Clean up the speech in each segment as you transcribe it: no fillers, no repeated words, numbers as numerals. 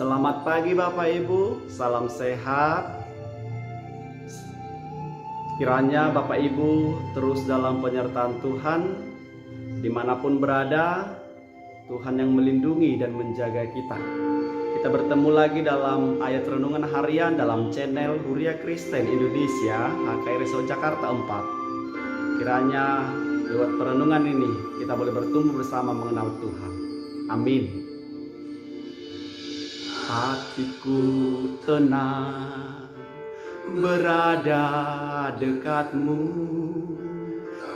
Selamat pagi Bapak Ibu, salam sehat. Kiranya Bapak Ibu terus dalam penyertaan Tuhan, dimanapun berada, Tuhan yang melindungi dan menjaga kita. Kita bertemu lagi dalam ayat renungan harian dalam channel Huria Kristen Indonesia, HKRSO Jakarta 4. Kiranya lewat perenungan ini kita boleh bertumbuh bersama mengenal Tuhan. Amin. Hatiku tenang berada dekatmu,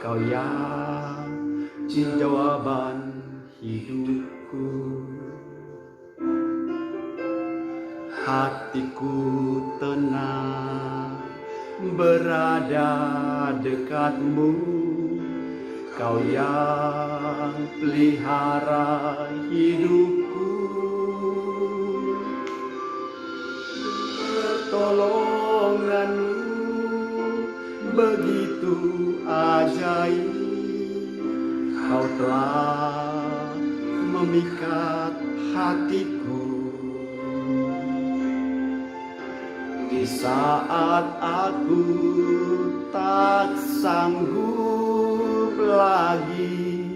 Kau yang jawaban hidupku. Hatiku tenang berada dekatmu, Kau yang pelihara hidupku. Pertolonganmu begitu ajaib, Kau telah memikat hatiku. Di saat aku tak sanggup lagi,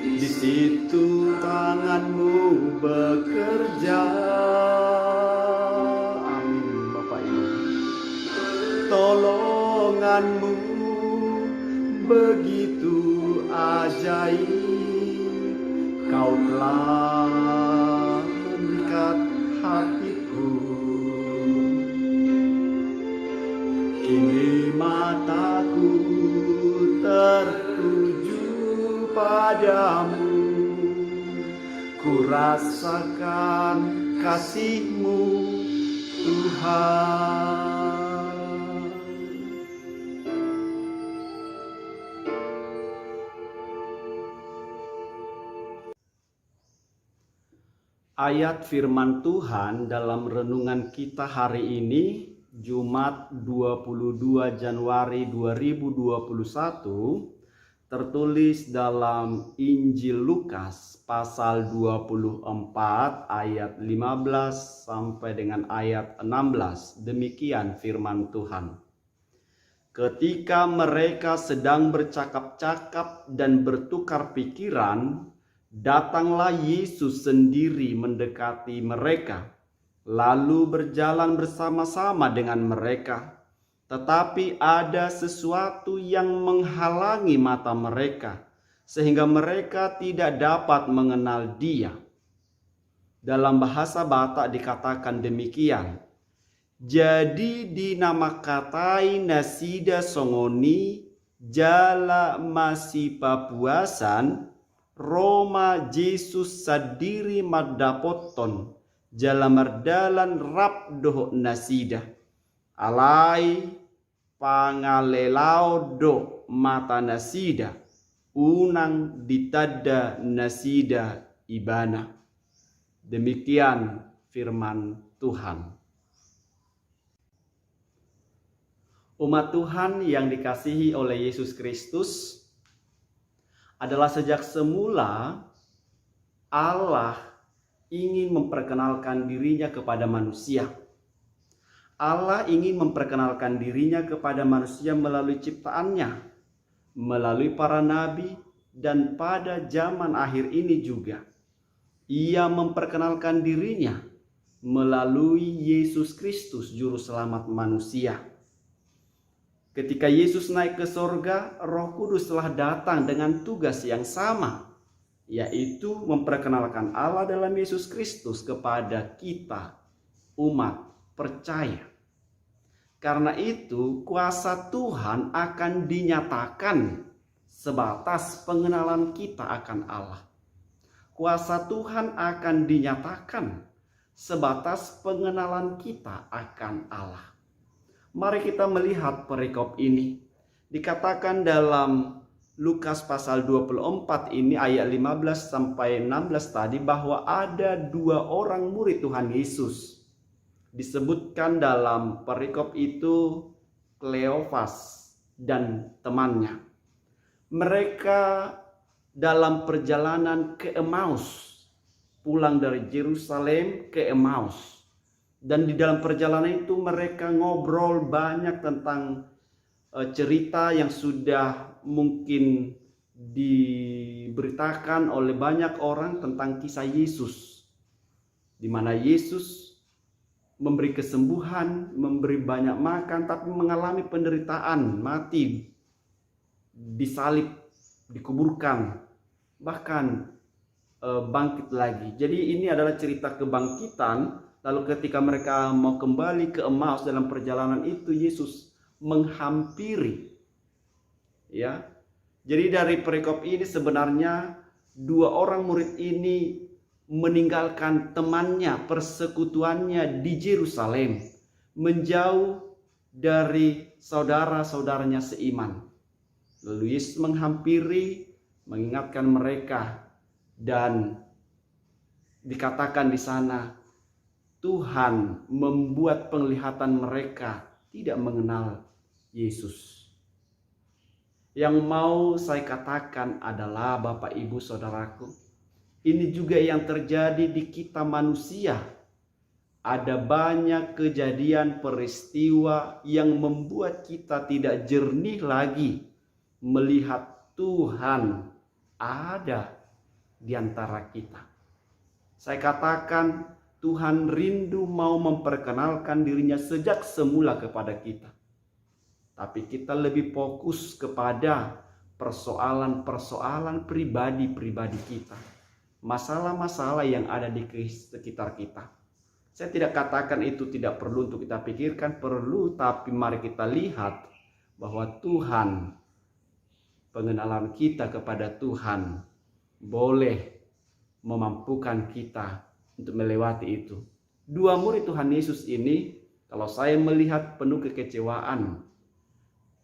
di situ tanganmu bekerja. Pertolonganmu begitu ajaib, Kau telah memikat hatiku. Kini mataku tertuju padamu, ku rasakan kasih-Mu Tuhan. Ayat firman Tuhan dalam renungan kita hari ini, Jumat 22 Januari 2021, tertulis dalam Injil Lukas pasal 24 ayat 15 sampai dengan ayat 16. Demikian firman Tuhan. Ketika mereka sedang bercakap-cakap dan bertukar pikiran, datanglah Yesus sendiri mendekati mereka, lalu berjalan bersama-sama dengan mereka. Tetapi ada sesuatu yang menghalangi mata mereka, sehingga mereka tidak dapat mengenal Dia. Dalam bahasa Batak dikatakan demikian. Jadi dinamakatai nasida songoni, jala masih papuasan, Roma Yesus sadiri madapoton jala mardalan rap doh nasida alai pangalelao do mata nasida unang ditada nasida ibana. Demikian firman Tuhan. Umat Tuhan yang dikasihi oleh Yesus Kristus, adalah sejak semula Allah ingin memperkenalkan dirinya kepada manusia. Allah ingin memperkenalkan dirinya kepada manusia melalui ciptaannya, melalui para nabi, dan pada zaman akhir ini juga. Ia memperkenalkan dirinya melalui Yesus Kristus, Juru Selamat manusia. Ketika Yesus naik ke sorga, Roh Kudus telah datang dengan tugas yang sama, yaitu memperkenalkan Allah dalam Yesus Kristus kepada kita, umat percaya. Karena itu, kuasa Tuhan akan dinyatakan sebatas pengenalan kita akan Allah. Kuasa Tuhan akan dinyatakan sebatas pengenalan kita akan Allah. Mari kita melihat perikop ini. Dikatakan dalam Lukas pasal 24 ini ayat 15 sampai 16 tadi bahwa ada dua orang murid Tuhan Yesus. Disebutkan dalam perikop itu Kleofas dan temannya. Mereka dalam perjalanan ke Emmaus pulang dari Yerusalem ke Emmaus. Dan di dalam perjalanan itu mereka ngobrol banyak tentang cerita yang sudah mungkin diberitakan oleh banyak orang tentang kisah Yesus, di mana Yesus memberi kesembuhan, memberi banyak makan, tapi mengalami penderitaan, mati, disalib, dikuburkan, bahkan bangkit lagi. Jadi ini adalah cerita kebangkitan. Lalu ketika mereka mau kembali ke Emmaus dalam perjalanan itu, Yesus menghampiri. Ya, jadi dari perikop ini sebenarnya dua orang murid ini meninggalkan temannya, persekutuannya di Yerusalem, menjauh dari saudara-saudaranya seiman. Lalu Yesus menghampiri, mengingatkan mereka, dan dikatakan di sana Tuhan membuat penglihatan mereka tidak mengenal Yesus. Yang mau saya katakan adalah Bapak Ibu Saudaraku, ini juga yang terjadi di kita manusia. Ada banyak kejadian peristiwa yang membuat kita tidak jernih lagi melihat Tuhan ada di antara kita. Saya katakan Tuhan rindu mau memperkenalkan dirinya sejak semula kepada kita. Tapi kita lebih fokus kepada persoalan-persoalan pribadi-pribadi kita. Masalah-masalah yang ada di sekitar kita. Saya tidak katakan itu tidak perlu untuk kita pikirkan, perlu, tapi mari kita lihat bahwa Tuhan, pengenalan kita kepada Tuhan boleh memampukan kita untuk melewati itu. Dua murid Tuhan Yesus ini, kalau saya melihat penuh kekecewaan,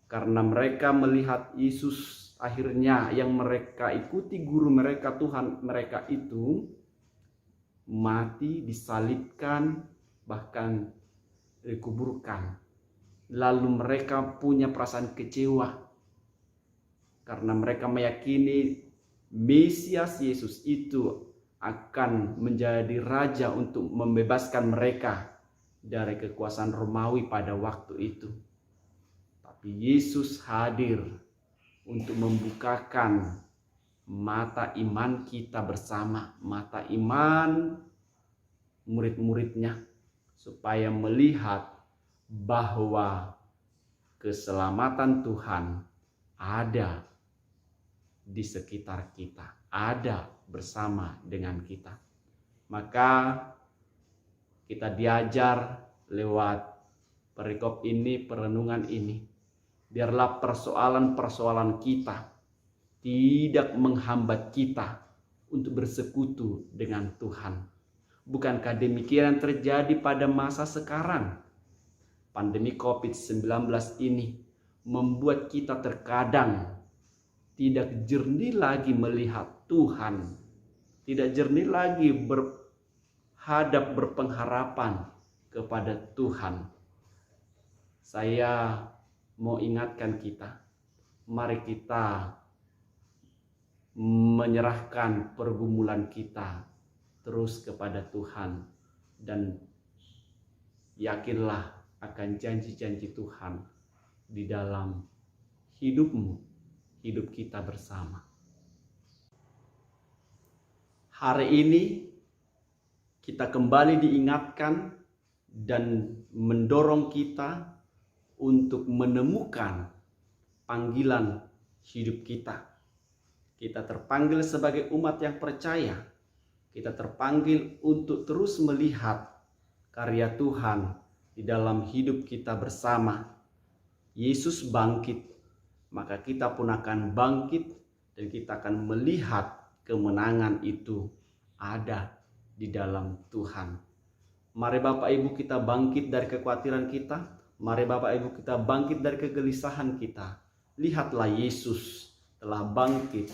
karena mereka melihat Yesus akhirnya yang mereka ikuti, guru mereka, Tuhan mereka itu mati, disalibkan, bahkan dikuburkan. Lalu mereka punya perasaan kecewa karena mereka meyakini Mesias Yesus itu akan menjadi raja untuk membebaskan mereka dari kekuasaan Romawi pada waktu itu. Tapi Yesus hadir untuk membukakan mata iman kita bersama, mata iman murid-muridnya, supaya melihat bahwa keselamatan Tuhan ada di sekitar kita, ada bersama dengan kita. Maka kita diajar lewat perikop ini, perenungan ini, biarlah persoalan-persoalan kita tidak menghambat kita untuk bersekutu dengan Tuhan. Bukankah demikian yang terjadi pada masa sekarang? Pandemi COVID-19 ini membuat kita terkadang tidak jernih lagi melihat Tuhan, tidak jernih lagi berpengharapan kepada Tuhan. Saya mau ingatkan kita, mari kita menyerahkan pergumulan kita terus kepada Tuhan, dan yakinlah akan janji-janji Tuhan di dalam hidupmu, hidup kita bersama. Hari ini kita kembali diingatkan dan mendorong kita untuk menemukan panggilan hidup kita. Kita terpanggil sebagai umat yang percaya. Kita terpanggil untuk terus melihat karya Tuhan di dalam hidup kita bersama. Yesus bangkit, maka kita pun akan bangkit dan kita akan melihat kemenangan itu ada di dalam Tuhan. Mari Bapak Ibu kita bangkit dari kekhawatiran kita. Mari Bapak Ibu kita bangkit dari kegelisahan kita. Lihatlah Yesus telah bangkit.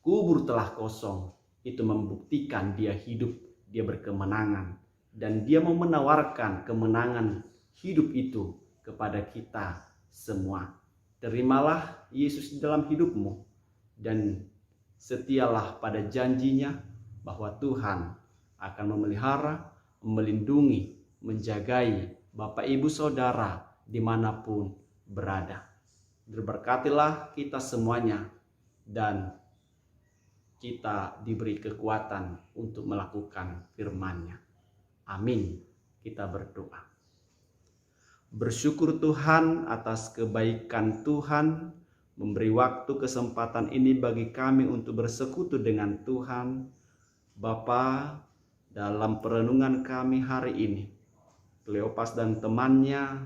Kubur telah kosong. Itu membuktikan dia hidup, dia berkemenangan. Dan dia mau menawarkan kemenangan hidup itu kepada kita semua. Terimalah Yesus di dalam hidupmu. Dan setialah pada janjinya bahwa Tuhan akan memelihara, melindungi, menjagai Bapak Ibu Saudara dimanapun berada. Berberkatilah kita semuanya dan kita diberi kekuatan untuk melakukan firman-Nya. Amin. Kita berdoa. Bersyukur Tuhan atas kebaikan Tuhan, memberi waktu kesempatan ini bagi kami untuk bersekutu dengan Tuhan. Bapa, dalam perenungan kami hari ini, Kleopas dan temannya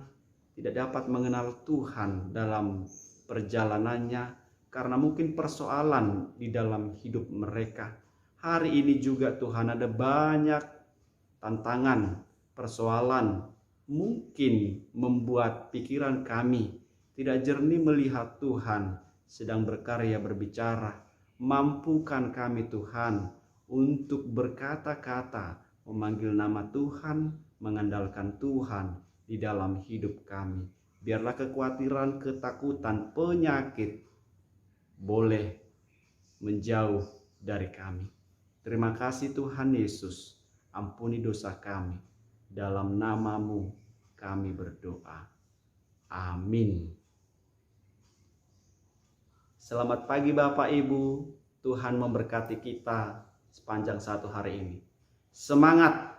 tidak dapat mengenal Tuhan dalam perjalanannya karena mungkin persoalan di dalam hidup mereka. Hari ini juga Tuhan ada banyak tantangan, persoalan, mungkin membuat pikiran kami tidak jernih melihat Tuhan sedang berkarya berbicara. Mampukan kami Tuhan untuk berkata-kata, memanggil nama Tuhan, mengandalkan Tuhan di dalam hidup kami. Biarlah kekhawatiran, ketakutan, penyakit boleh menjauh dari kami. Terima kasih Tuhan Yesus, ampuni dosa kami. Dalam nama-Mu kami berdoa. Amin. Selamat pagi Bapak Ibu, Tuhan memberkati kita sepanjang satu hari ini. Semangat